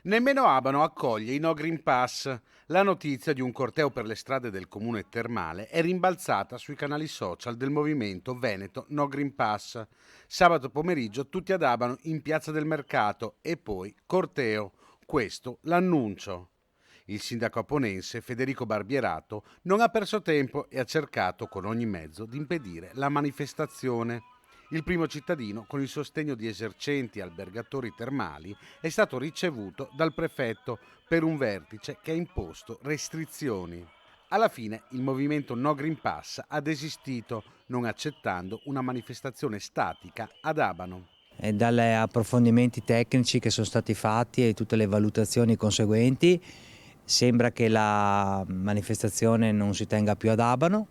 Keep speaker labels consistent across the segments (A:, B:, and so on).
A: Nemmeno Abano accoglie i No Green Pass. La notizia di un corteo per le strade del comune termale è rimbalzata sui canali social del movimento Veneto No Green Pass. Sabato pomeriggio tutti ad Abano in piazza del mercato e poi corteo. Questo l'annuncio. Il sindaco aponense Federico Barbierato non ha perso tempo e ha cercato con ogni mezzo di impedire la manifestazione. Il primo cittadino, con il sostegno di esercenti e albergatori termali, è stato ricevuto dal prefetto per un vertice che ha imposto restrizioni. Alla fine il movimento No Green Pass ha desistito, non accettando una manifestazione statica ad Abano.
B: E dagli approfondimenti tecnici che sono stati fatti e tutte le valutazioni conseguenti, sembra che la manifestazione non si tenga più ad Abano.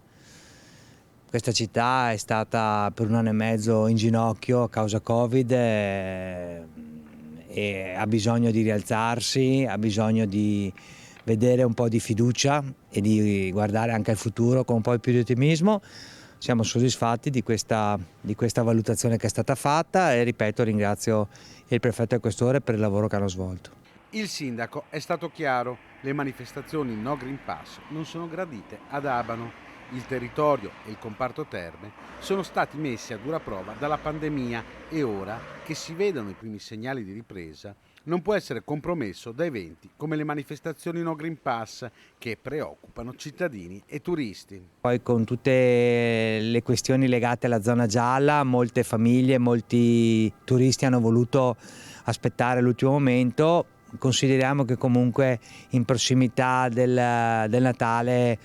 B: Questa città è stata per 1 anno e mezzo in ginocchio a causa Covid e ha bisogno di rialzarsi, ha bisogno di vedere un po' di fiducia e di guardare anche al futuro con un po' più di ottimismo. Siamo soddisfatti di questa valutazione che è stata fatta e, ripeto, ringrazio il prefetto e il questore per il lavoro che hanno svolto.
A: Il sindaco è stato chiaro, le manifestazioni No Green Pass non sono gradite ad Abano. Il territorio e il comparto terme sono stati messi a dura prova dalla pandemia e ora che si vedono i primi segnali di ripresa non può essere compromesso da eventi come le manifestazioni No Green Pass che preoccupano cittadini e turisti.
B: Poi con tutte le questioni legate alla zona gialla, molte famiglie, molti turisti hanno voluto aspettare l'ultimo momento. Consideriamo che comunque in prossimità del Natale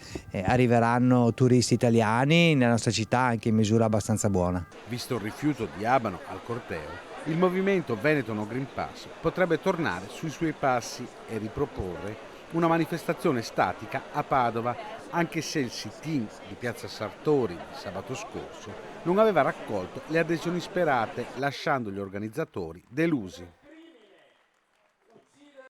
B: arriveranno turisti italiani nella nostra città anche in misura abbastanza buona.
A: Visto il rifiuto di Abano al corteo, il movimento Veneto No Green Pass potrebbe tornare sui suoi passi e riproporre una manifestazione statica a Padova, anche se il sit-in di Piazza Sartori di sabato scorso non aveva raccolto le adesioni sperate, lasciando gli organizzatori delusi.